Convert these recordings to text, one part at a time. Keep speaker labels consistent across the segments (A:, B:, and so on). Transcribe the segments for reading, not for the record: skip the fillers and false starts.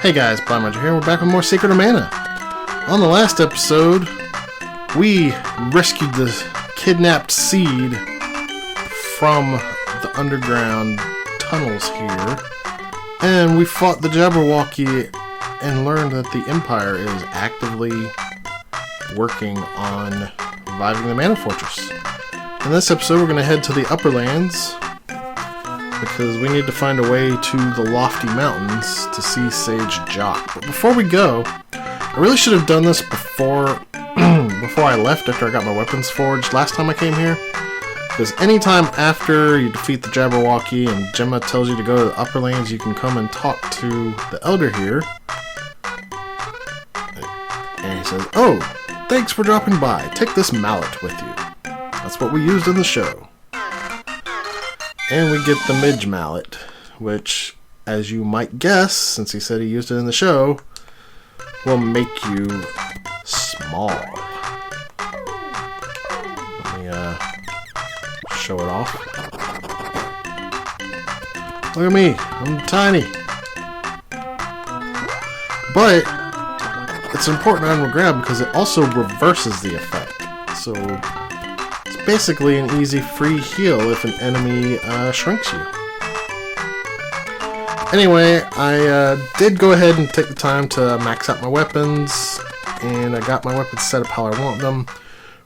A: Hey guys, Blind here. We're back with more Secret of Mana. On the last episode, we rescued the kidnapped seed from the underground tunnels here, and we fought the Jabberwocky and learned that the Empire is actively working on reviving the Mana Fortress. In this episode, we're going to head to the Upper Lands because we need to find a way to the lofty mountains to see Sage Jock. But before we go, I really should have done this before I left, after I got my weapons forged last time I came here. Because anytime after you defeat the Jabberwocky and Gemma tells you to go to the Upper Lands, you can come and talk to the Elder here. And he says, "Oh, thanks for dropping by. Take this mallet with you." That's what we used in the show. And we get the Midge mallet, which, as you might guess, since he said he used it in the show, will make you small. Let me show it off. Look at me, I'm tiny. But it's important item to grab because it also reverses the effect. So basically an easy free heal if an enemy shrinks you. Anyway, I did go ahead and take the time to max out my weapons, and I got my weapons set up how I want them.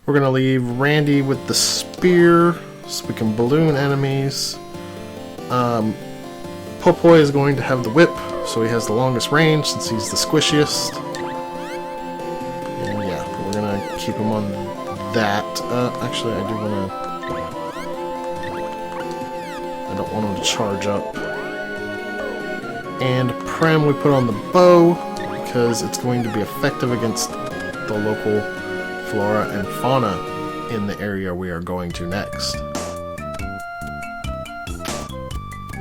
A: We're going to leave Randi with the spear so we can balloon enemies. Popoy is going to have the whip so he has the longest range since he's the squishiest. And yeah, we're going to keep him on that. Actually, I don't want him to charge up. And Prem we put on the bow because it's going to be effective against the local flora and fauna in the area we are going to next.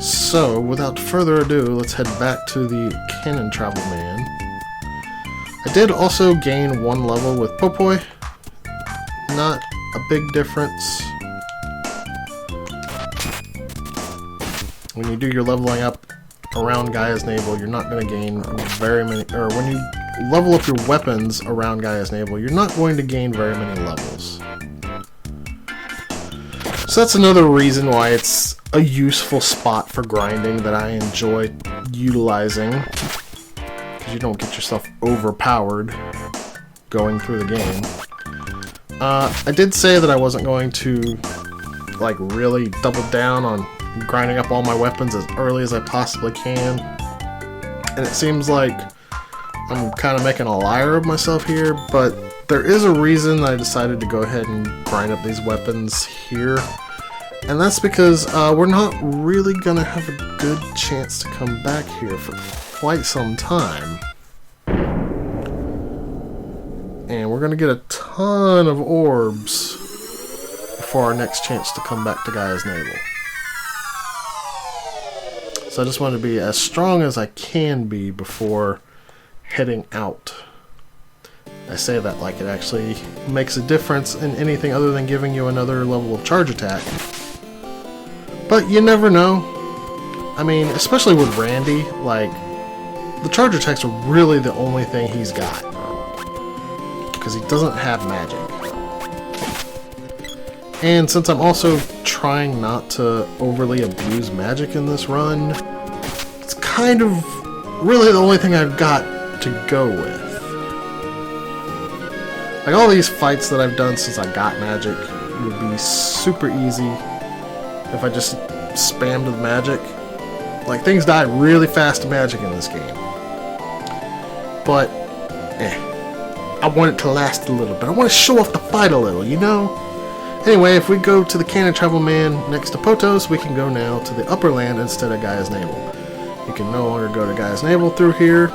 A: So, without further ado, let's head back to the Cannon Travel Man. I did also gain 1 level with Popoy. Not a big difference. When you do your leveling up around Gaia's Navel, you're not going to gain very many, or when you level up your weapons around Gaia's Navel, you're not going to gain very many levels. So that's another reason why it's a useful spot for grinding that I enjoy utilizing, because you don't get yourself overpowered going through the game. I did say that I wasn't going to like really double down on grinding up all my weapons as early as I possibly can, and it seems like I'm kind of making a liar of myself here, but there is a reason that I decided to go ahead and grind up these weapons here, and that's because we're not really gonna have a good chance to come back here for quite some time. And we're going to get a ton of orbs before our next chance to come back to Gaia's Navel. So I just want to be as strong as I can be before heading out. I say that like it actually makes a difference in anything other than giving you another level of charge attack. But you never know. I mean, especially with Randi, like, the charge attacks are really the only thing he's got, because he doesn't have magic. And since I'm also trying not to overly abuse magic in this run, it's kind of really the only thing I've got to go with. Like, all these fights that I've done since I got magic would be super easy if I just spammed with magic. Like, things die really fast to magic in this game. But, I want it to last a little bit. I want to show off the fight a little, you know? Anyway, if we go to the Cannon Travel Man next to Potos, we can go now to the Upper Land instead of Gaia's Navel. You can no longer go to Gaia's Navel through here.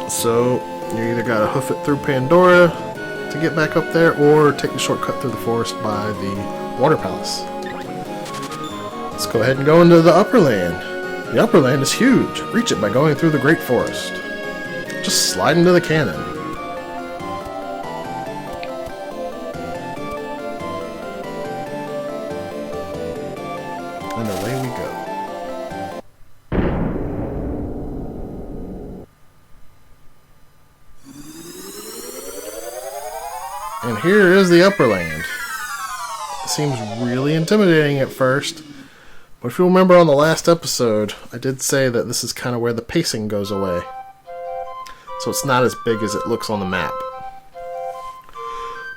A: So, you either gotta hoof it through Pandora to get back up there, or take the shortcut through the forest by the Water Palace. Let's go ahead and go into the Upper Land. The Upper Land is huge. Reach it by going through the Great Forest. Just slide into the cannon. And away we go. And here is the upper land. It seems really intimidating at first. But if you remember on the last episode, I did say that this is kind of where the pacing goes away. So it's not as big as it looks on the map.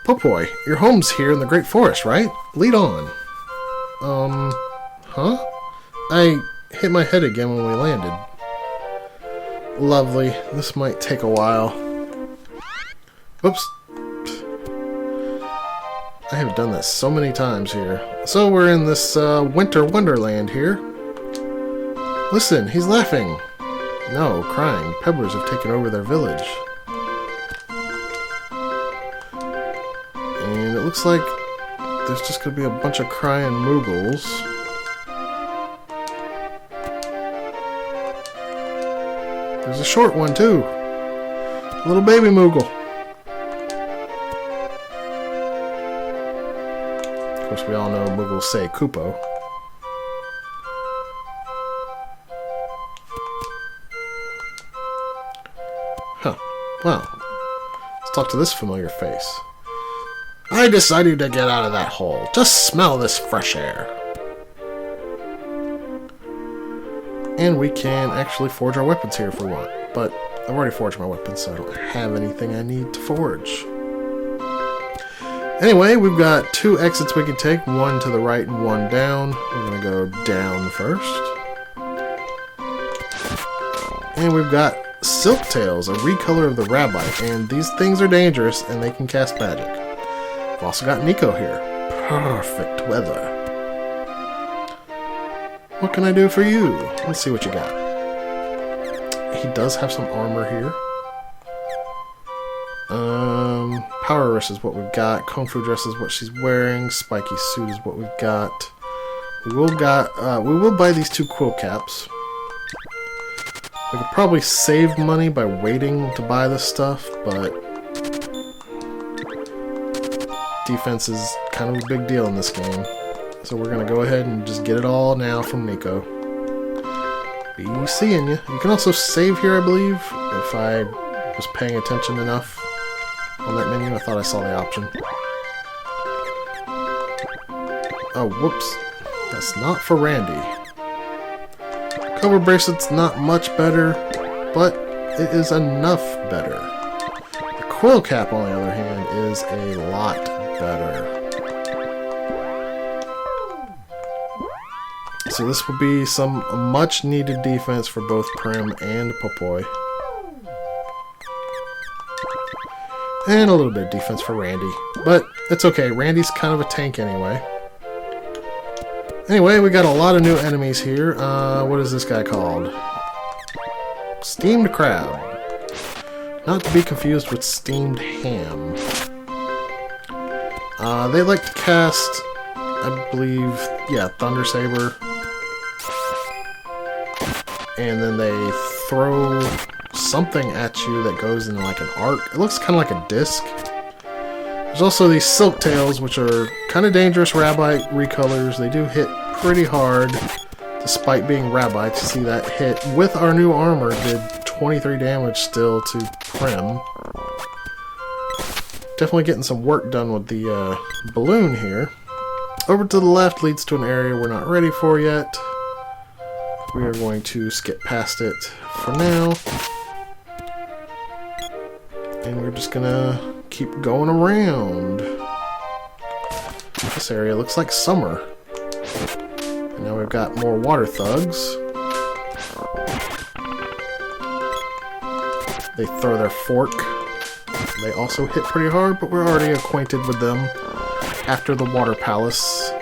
A: Popoy, your home's here in the Great Forest, right? Lead on. Huh? I hit my head again when we landed. Lovely. This might take a while. Oops. I have done that so many times here. So we're in this winter wonderland here. Listen, he's laughing. No, crying. Pebblers have taken over their village. And it looks like there's just going to be a bunch of crying moogles. There's a short one too. A little baby moogle. Of course, we all know moogles say Kupo. Huh. Well, let's talk to this familiar face. I decided to get out of that hole. Just smell this fresh air. And we can actually forge our weapons here if we want. But I've already forged my weapons, so I don't have anything I need to forge. Anyway, we've got two exits we can take. One to the right and one down. We're going to go down first. And we've got Silk Tails, a recolor of the rabbi. And these things are dangerous, and they can cast magic. We've also got Nico here. Perfect weather. What can I do for you? Let's see what you got. He does have some armor here. Power wrist is what we've got. Kung Fu dress is what she's wearing. Spiky suit is what we've got. We will buy these two quill caps. We could probably save money by waiting to buy this stuff, but defense is kind of a big deal in this game. So we're going to go ahead and just get it all now from Nico. Be seeing you. You can also save here, I believe, if I was paying attention enough on that menu. I thought I saw the option. Oh, whoops. That's not for Randi. Cover bracelet's not much better, but it is enough better. The quill cap, on the other hand, is a lot better. So this will be some much needed defense for both Prim and Popoy. And a little bit of defense for Randi. But it's okay, Randy's kind of a tank anyway. Anyway, we got a lot of new enemies here. What is this guy called? Steamed Crab. Not to be confused with Steamed Ham. They like to cast, I believe, yeah, Thunder Saber. And then they throw something at you that goes in like an arc. It looks kind of like a disc. There's also these Silk Tails, which are kind of dangerous rabbi recolors. They do hit pretty hard, despite being rabbi. To see that hit with our new armor did 23 damage still to Prim. Definitely getting some work done with the balloon here. Over to the left leads to an area we're not ready for yet. We are going to skip past it for now. And we're just gonna keep going around. This area looks like summer. And now we've got more water thugs. They throw their fork. They also hit pretty hard, but we're already acquainted with them after the water palace.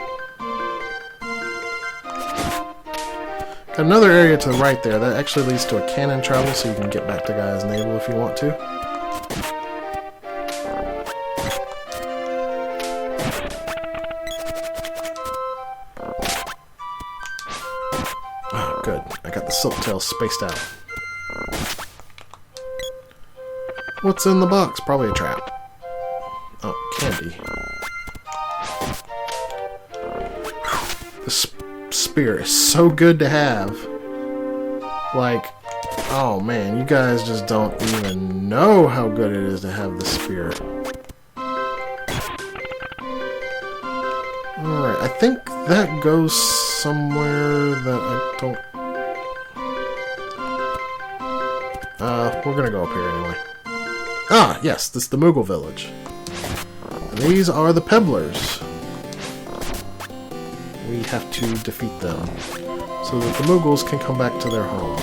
A: Got another area to the right there. That actually leads to a cannon travel, so you can get back to Guy's navel if you want to. Oh, good. I got the Silk Tail spaced out. What's in the box? Probably a trap. Oh, candy. This spear is so good to have. Like, oh man, you guys just don't even know how good it is to have the spear. Alright, I think that goes somewhere that I don't... we're gonna go up here anyway. Ah, yes, this is the Mughal Village. And these are the Pebblers. We have to defeat them so that the Mughals can come back to their home.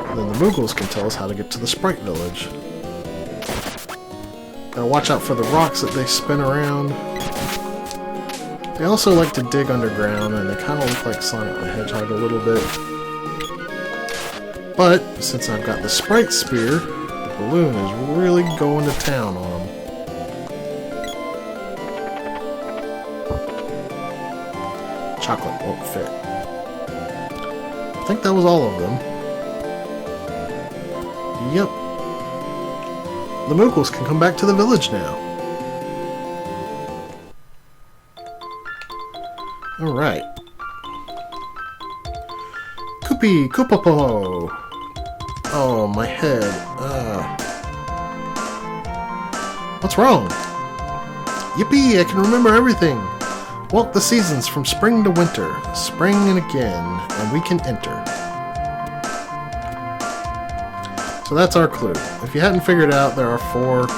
A: And then the Mughals can tell us how to get to the Sprite Village. Gotta watch out for the rocks that they spin around. They also like to dig underground, and they kind of look like Sonic the Hedgehog a little bit. But, since I've got the Sprite Spear, the balloon is really going to town on them. Chocolate won't fit. I think that was all of them. Yep. The Mughals can come back to the village now. Alright. Koopy, Koopapo! Oh, my head. What's wrong? Yippee, I can remember everything! Walk the seasons from spring to winter, spring and again, and we can enter. So that's our clue. If you hadn't figured it out, there are 4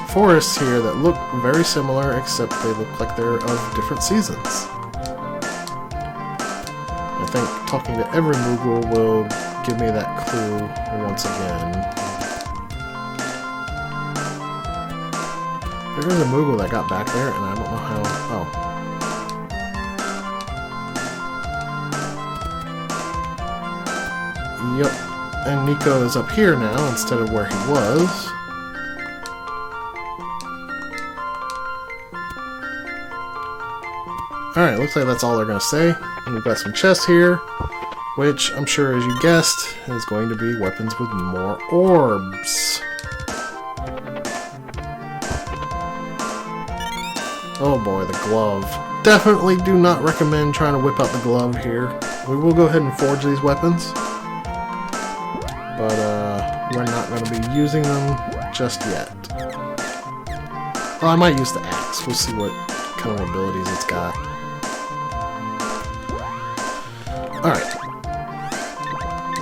A: forests here that look very similar, except they look like they're of different seasons. I think talking to every Moogle will give me that clue once again. There is a Moogle that got back there, and I don't know how... Oh. Yep. And Nico is up here now instead of where he was. Alright, looks like that's all they're going to say. And we've got some chests here, which I'm sure, as you guessed, is going to be weapons with more orbs. Oh boy, the glove. Definitely do not recommend trying to whip out the glove here. We will go ahead and forge these weapons, but we're not going to be using them just yet. Well, I might use the axe. We'll see what kind of abilities it's got. Alright.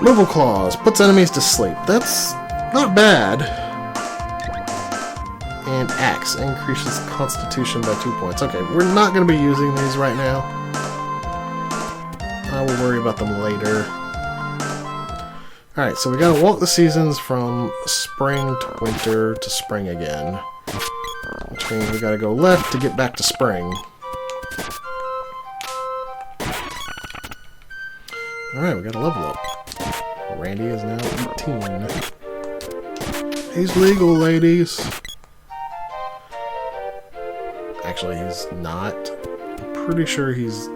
A: Removal Claws. Puts enemies to sleep. That's not bad. And Axe. Increases Constitution by 2 points. Okay, we're not going to be using these right now. I will worry about them later. Alright, so we gotta walk the seasons from spring to winter to spring again. Which means we gotta go left to get back to spring. Alright, we got a level up. Randy is now 18. He's legal, ladies. Actually, he's not. I'm pretty sure he's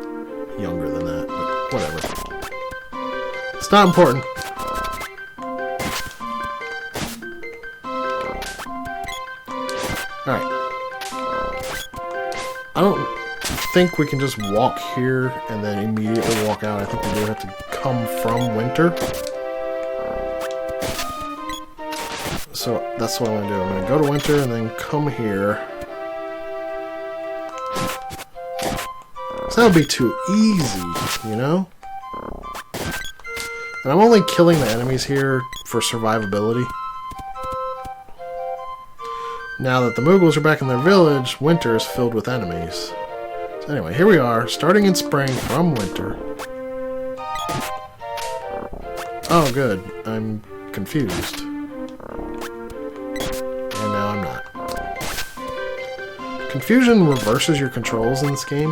A: younger than that, but whatever. It's not important. Alright. I don't think we can just walk here and then immediately walk out. I think we do have to come from winter. So that's what I'm going to do. I'm going to go to winter and then come here. So that would be too easy, you know? And I'm only killing the enemies here for survivability. Now that the Mughals are back in their village, winter is filled with enemies. So anyway, here we are, starting in spring from winter. Oh, good. I'm confused. And now I'm not. Confusion reverses your controls in this game.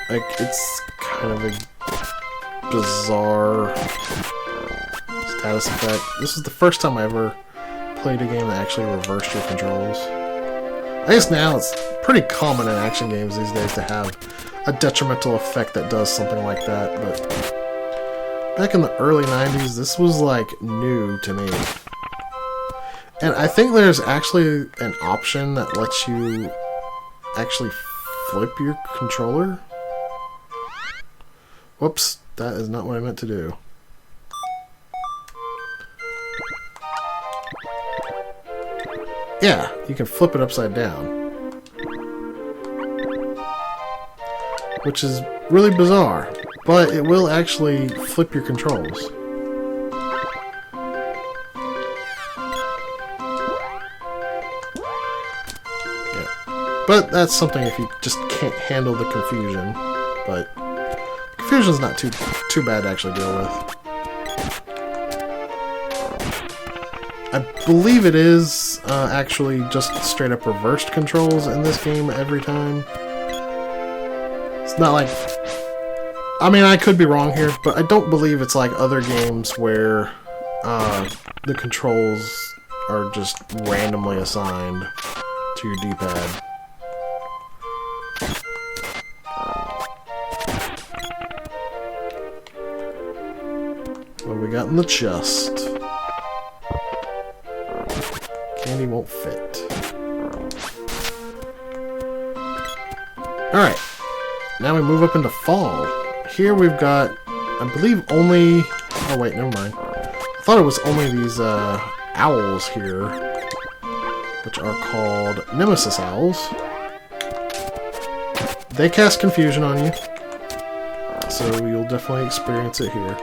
A: Like, it's kind of a bizarre status effect. This is the first time I ever played a game that actually reversed your controls. I guess now it's pretty common in action games these days to have a detrimental effect that does something like that, but back in the early 90s, this was like new to me. And I think there's actually an option that lets you actually flip your controller. Whoops, that is not what I meant to do. Yeah, you can flip it upside down. Which is really bizarre, but it will actually flip your controls. Yeah. But that's something if you just can't handle the confusion. But confusion's not too bad to actually deal with. I believe it is actually just straight up reversed controls in this game every time. It's not like... I mean, I could be wrong here, but I don't believe it's like other games where the controls are just randomly assigned to your D-pad. What we got in the chest? Candy won't fit. Alright. Now we move up into fall. Here we've got, I believe, only... Oh wait, never mind. I thought it was only these owls here, which are called Nemesis Owls. They cast confusion on you, so you'll definitely experience it here.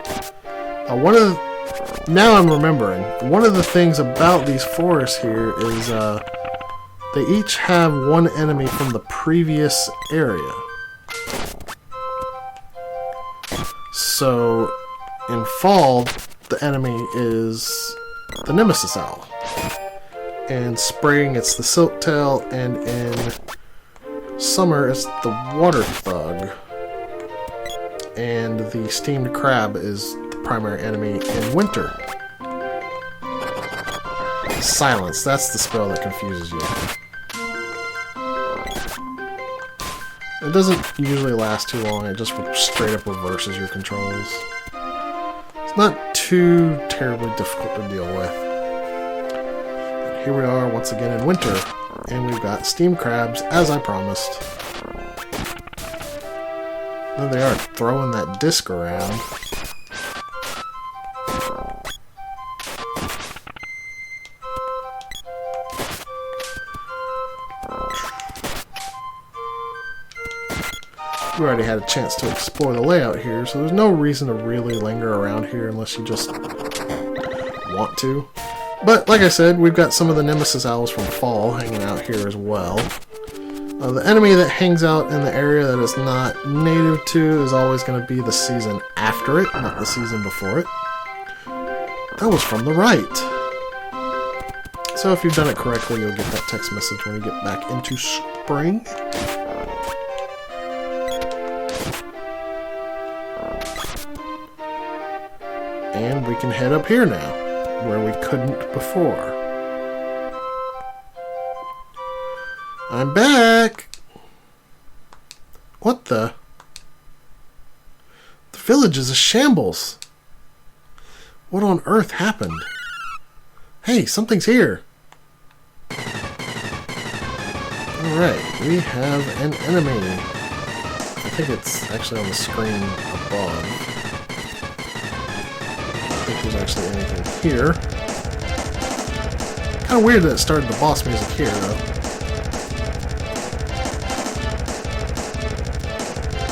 A: Now I'm remembering, one of the things about these forests here is they each have one enemy from the previous area. So, in fall, the enemy is the Nemesis Owl. In spring, it's the Silktail, and in summer, it's the Water Thug. And the Steamed Crab is the primary enemy in winter. Silence, that's the spell that confuses you. It doesn't usually last too long, it just straight up reverses your controls. It's not too terribly difficult to deal with. And here we are once again in winter, and we've got steamed crabs, as I promised. There they are, throwing that disc around. We already had a chance to explore the layout here, so there's no reason to really linger around here unless you just want to. But, like I said, we've got some of the Nemesis Owls from fall hanging out here as well. The enemy that hangs out in the area that is not native to is always going to be the season after it, not the season before it. That was from the right. So if you've done it correctly, you'll get that text message when you get back into spring. And we can head up here now, where we couldn't before. I'm back! What the? The village is a shambles. What on earth happened? Hey, something's here. Alright, we have an enemy. I think it's actually on the screen above. There's actually anything here. Kind of weird that it started the boss music here, though.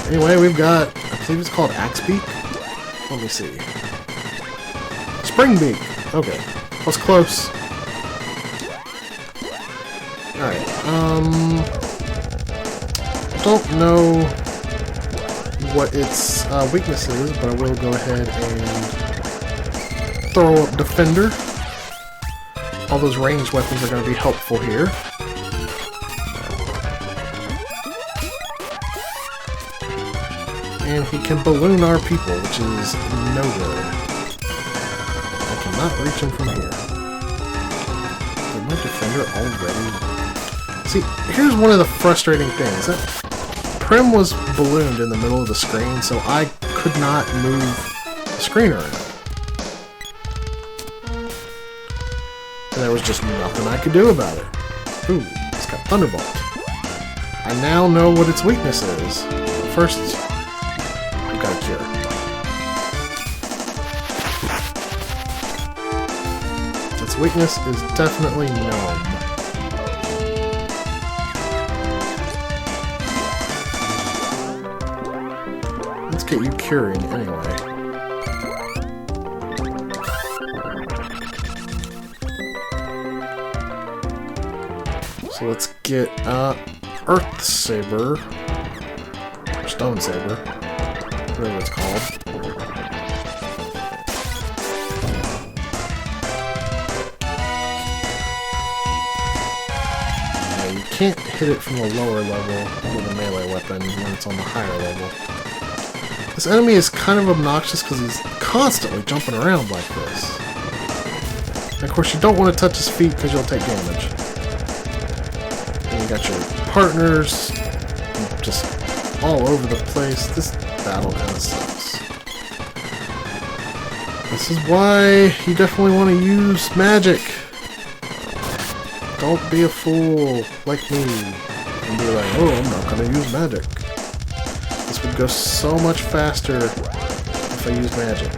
A: Anyway, we've got, I believe it's called Axebeak. Let me see. Springbeak. Okay, was close. Alright, I don't know what its weakness is, but I will go ahead and throw up Defender. All those ranged weapons are going to be helpful here. And he can balloon our people, which is no good. I cannot reach him from here. Did my Defender already? See, here's one of the frustrating things. That Prim was ballooned in the middle of the screen, so I could not move the screen around. And there was just nothing I could do about it. Ooh, it's got Thunderbolt. I now know what its weakness is. First, we've got a cure. Its weakness is definitely Gnome. get you curing anyway. So let's get Earth Saber, Stone Saber, whatever it's called. Yeah, you can't hit it from the lower level with a melee weapon when it's on the higher level. This enemy is kind of obnoxious because he's constantly jumping around like this. And of course, you don't want to touch his feet because you'll take damage. And you got your partners just all over the place. This battle kind of sucks. This is why you definitely want to use magic. Don't be a fool like me and be like, oh, I'm not going to use magic. This would go so much faster if I used magic.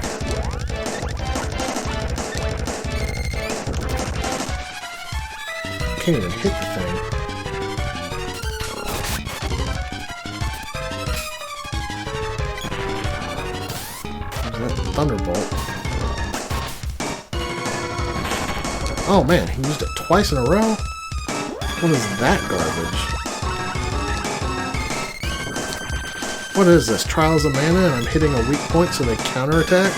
A: Can't even hit the thing. That Thunderbolt. Oh man, he used it twice in a row? What is that garbage? What is this? Trials of Mana and I'm hitting a weak point so they counterattack?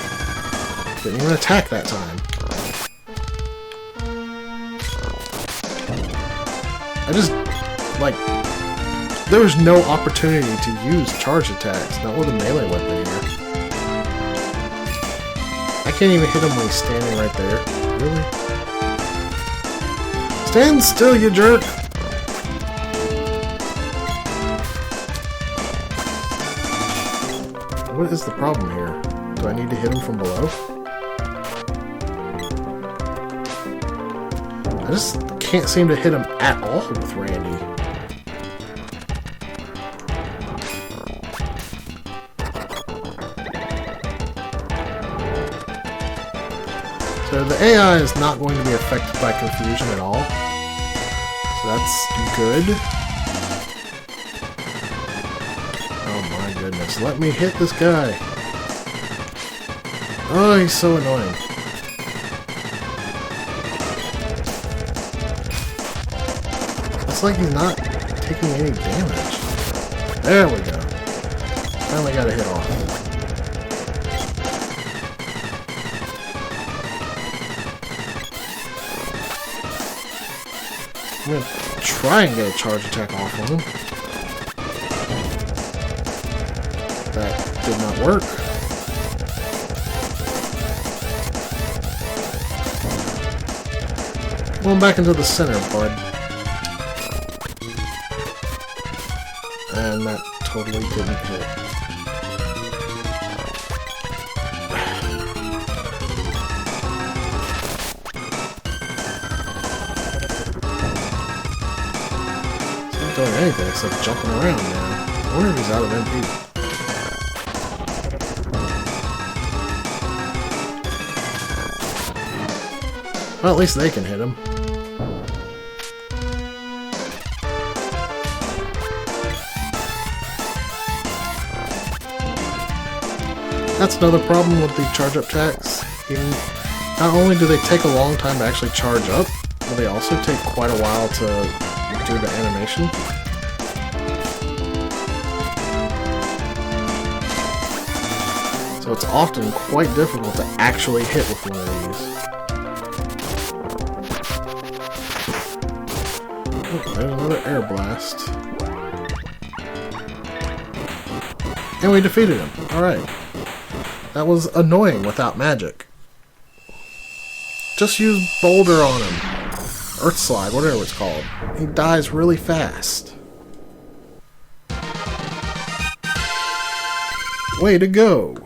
A: Didn't even attack that time. I just, like, there was no opportunity to use charge attacks, not with a melee weapon here. I can't even hit him when he's standing right there. Really? Stand still, you jerk! What is the problem here? Do I need to hit him from below? I just can't seem to hit him at all with Randy. So the AI is not going to be affected by confusion at all. So that's good. Oh my goodness, let me hit this guy. Oh, he's so annoying. It's like he's not taking any damage. There we go. Finally got a hit off. I'm gonna try and get a charge attack off on him. That did not work. Going back into the center, bud. And that totally didn't hit. He's not doing anything except jumping around now. I wonder if he's out of MP. Well, at least they can hit him. That's another problem with the charge-up attacks. Not only do they take a long time to actually charge up, but they also take quite a while to do the animation. So it's often quite difficult to actually hit with one of these. Oh, there's another air blast. And we defeated him. Alright. That was annoying without magic. Just use Boulder on him. Earth Slide, whatever it's called. He dies really fast. Way to go.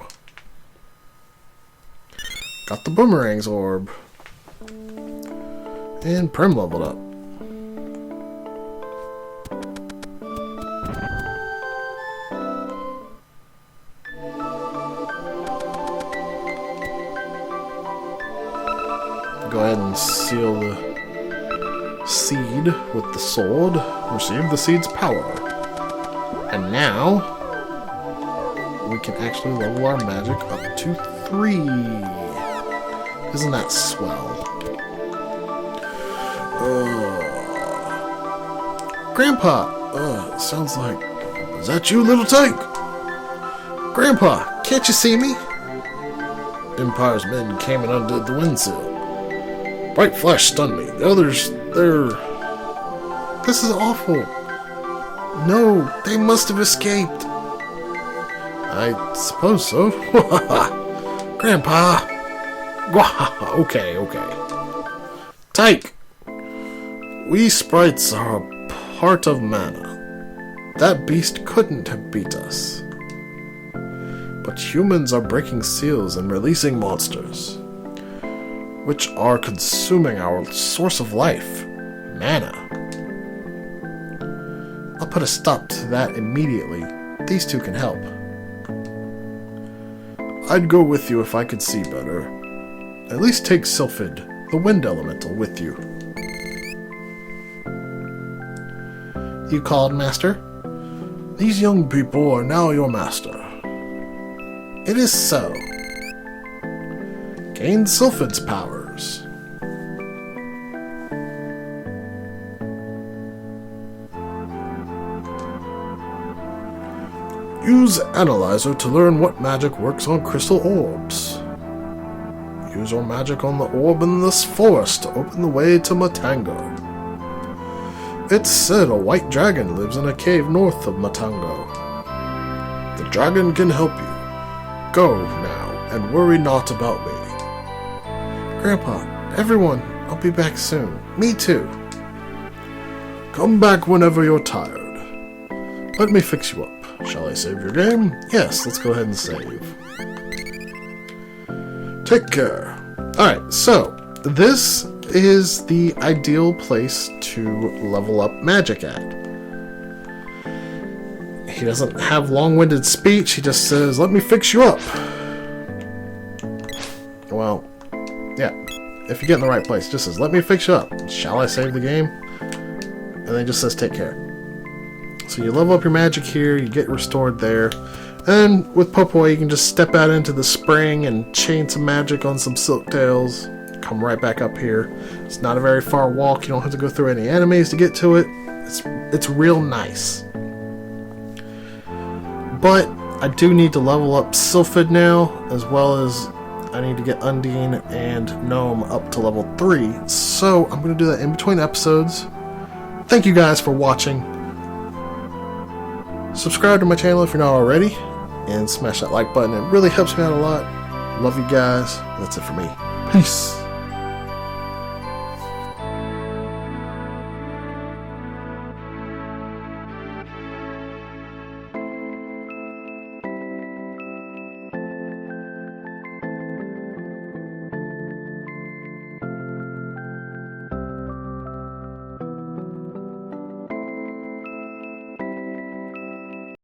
A: Got the Boomerang's Orb. And Prim leveled up. Go ahead and seal the seed with the sword. Receive the seed's power. And now, we can actually level our magic up to 3. Isn't that swell? Grandpa! Sounds like... Is that you, little Tank? Grandpa, can't you see me? Empire's men came and undid the windsill. Bright flash stunned me. The others, they're... This is awful. No, they must have escaped. I suppose so. Grandpa! Okay. Tyke! We sprites are a part of mana. That beast couldn't have beat us. But humans are breaking seals and releasing monsters, which are consuming our source of life, mana. I'll put a stop to that immediately. These two can help. I'd go with you if I could see better. At least take Sylphid, the wind elemental, with you. You called, Master? These young people are now your master. It is so. Gain Sylphid's powers. Use Analyzer to learn what magic works on crystal orbs. Use your magic on the orb in this forest to open the way to Matango. It's said a white dragon lives in a cave north of Matango. The dragon can help you. Go now, and worry not about me. Grandpa, everyone, I'll be back soon. Me too. Come back whenever you're tired. Let me fix you up. Shall I save your game? Yes, let's go ahead and save. Take care. Alright, so, this is the ideal place to level up magic at. He doesn't have long-winded speech, he just says, let me fix you up. Well, yeah, if you get in the right place, it just says, let me fix you up. Shall I save the game? And then it just says, take care. So you level up your magic here, you get restored there, and with Popoy you can just step out into the spring and chain some magic on some Silktails, come right back up here. It's not a very far walk, you don't have to go through any enemies to get to it. It's real nice. But I do need to level up Sylphid now, as well as I need to get Undine and Gnome up to level 3, so I'm going to do that in between episodes. Thank you guys for watching. Subscribe to my channel if you're not already, and smash that like button. It really helps me out a lot. Love you guys. That's it for me. Peace.